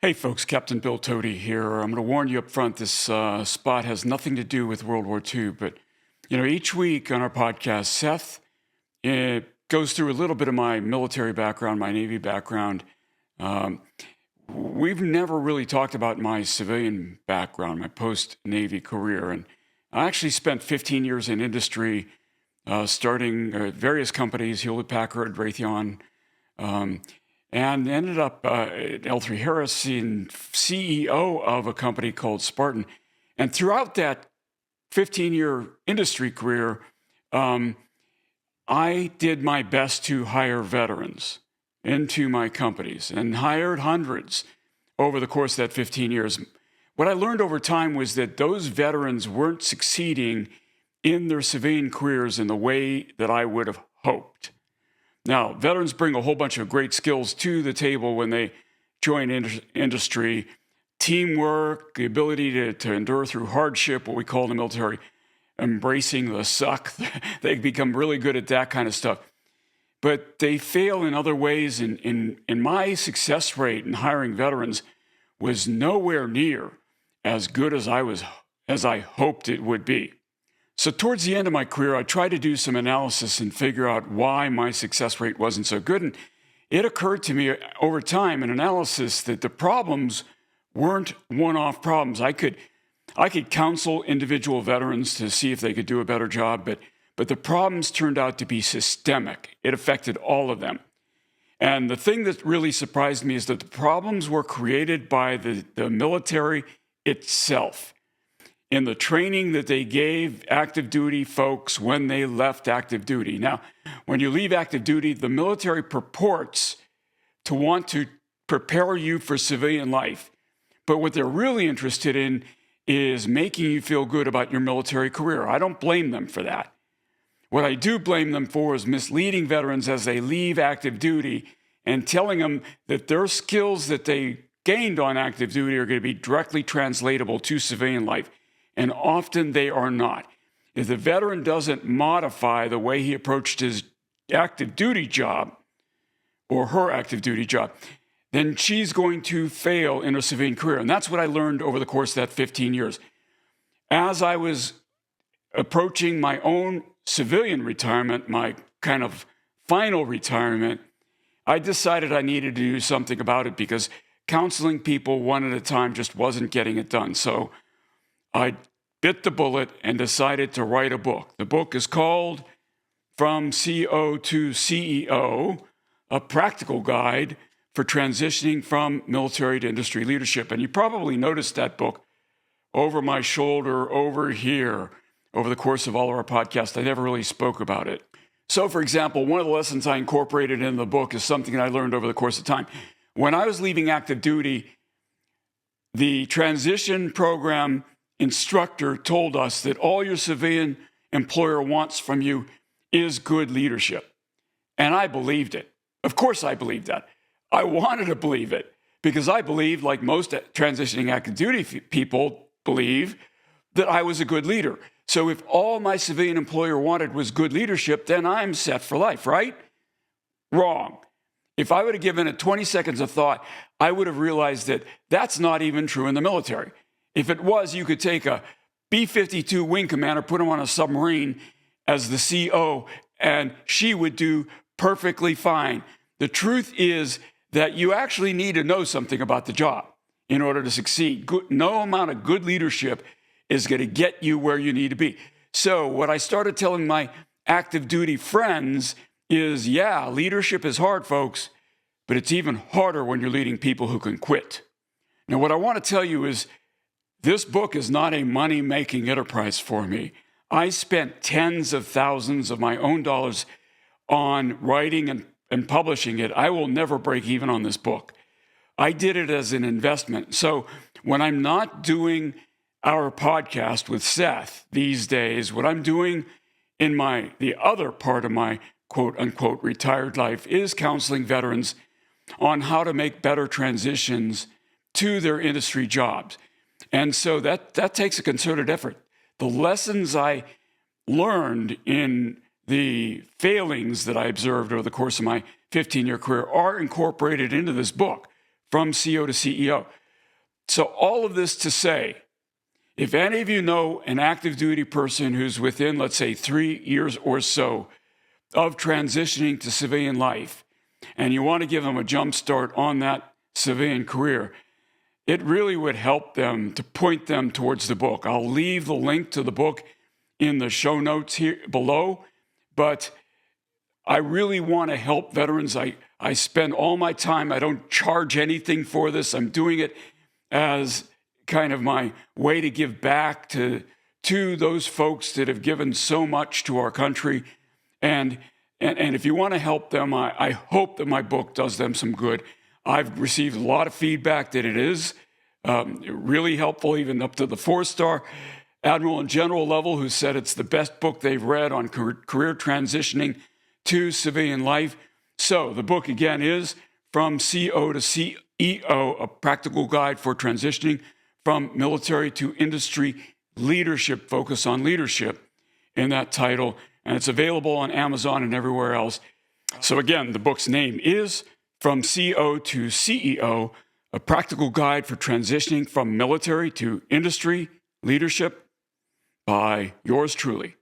Hey folks, Captain Bill Toti here. I'm going to warn you up front, this spot has nothing to do with World War II, but each week on our podcast, Seth goes through a little bit of my military background, my Navy background. Um, we've never really talked about my civilian background, my post-Navy career, and I actually spent 15 years in industry, starting at various companies, Hewlett-Packard, Raytheon, um, and ended up at L3 Harris and CEO of a company called Spartan. And throughout that 15-year industry career, um, I did my best to hire veterans into my companies and hired hundreds over the course of that 15 years. What I learned over time was that those veterans weren't succeeding in their civilian careers in the way that I would have hoped. Now, veterans bring a whole bunch of great skills to the table when they join industry. Teamwork, the ability to endure through hardship, what we call in the military, embracing the suck. They become really good at that kind of stuff. But they fail in other ways, and my success rate in hiring veterans was nowhere near as good as I hoped it would be. So towards the end of my career, I tried to do some analysis and figure out why my success rate wasn't so good. And it occurred to me over time in analysis that the problems weren't one-off problems. I could counsel individual veterans to see if they could do a better job, but the problems turned out to be systemic. It affected all of them. And the thing that really surprised me is that the problems were created by the military itself, in the training that they gave active duty folks when they left active duty. Now, when you leave active duty, the military purports to want to prepare you for civilian life. But what they're really interested in is making you feel good about your military career. I don't blame them for that. What I do blame them for is misleading veterans as they leave active duty and telling them that their skills that they gained on active duty are going to be directly translatable to civilian life. And often they are not. If the veteran doesn't modify the way he approached his active duty job or her active duty job, then she's going to fail in her civilian career. And that's what I learned over the course of that 15 years. As I was approaching my own civilian retirement, my kind of final retirement, I decided I needed to do something about it because counseling people one at a time just wasn't getting it done. So I bit the bullet and decided to write a book. The book is called From CO to CEO, a practical guide for transitioning from military to industry leadership. And you probably noticed that book over my shoulder over here over the course of all of our podcasts. I never really spoke about it. So, for example, one of the lessons I incorporated in the book is something that I learned over the course of time. When I was leaving active duty, the transition program instructor told us that all your civilian employer wants from you is good leadership. And I believed it. Of course I believed that. I wanted to believe it because I believe, like most transitioning active duty people believe, that I was a good leader. So if all my civilian employer wanted was good leadership, then I'm set for life, right? Wrong. If I would have given it 20 seconds of thought, I would have realized that that's not even true in the military. If it was, you could take a B-52 wing commander, put him on a submarine as the CO, and she would do perfectly fine. The truth is that you actually need to know something about the job in order to succeed. No amount of good leadership is going to get you where you need to be. So what I started telling my active duty friends is, yeah, leadership is hard, folks, but it's even harder when you're leading people who can quit. Now, what I want to tell you is this book is not a money-making enterprise for me. I spent tens of thousands of my own dollars on writing and publishing it. I will never break even on this book. I did it as an investment. So when I'm not doing our podcast with Seth these days, what I'm doing in the other part of my quote-unquote retired life is counseling veterans on how to make better transitions to their industry jobs. And so that takes a concerted effort. The lessons I learned in the failings that I observed over the course of my 15-year career are incorporated into this book, from CO to CEO. So all of this to say, if any of you know an active duty person who's within, let's say, 3 years or so of transitioning to civilian life, and you want to give them a jump start on that civilian career, it really would help them to point them towards the book. I'll leave the link to the book in the show notes here below, but I really want to help veterans. I spend all my time. I don't charge anything for this. I'm doing it as kind of my way to give back to those folks that have given so much to our country. And if you want to help them, I hope that my book does them some good. I've received a lot of feedback that it is really helpful, even up to the 4-star Admiral and General level, who said it's the best book they've read on career transitioning to civilian life. So the book, again, is From CO to CEO, a practical guide for transitioning from military to industry leadership, focus on leadership in that title. And it's available on Amazon and everywhere else. So again, the book's name is From CO to CEO, a practical guide for transitioning from military to industry leadership, by yours truly.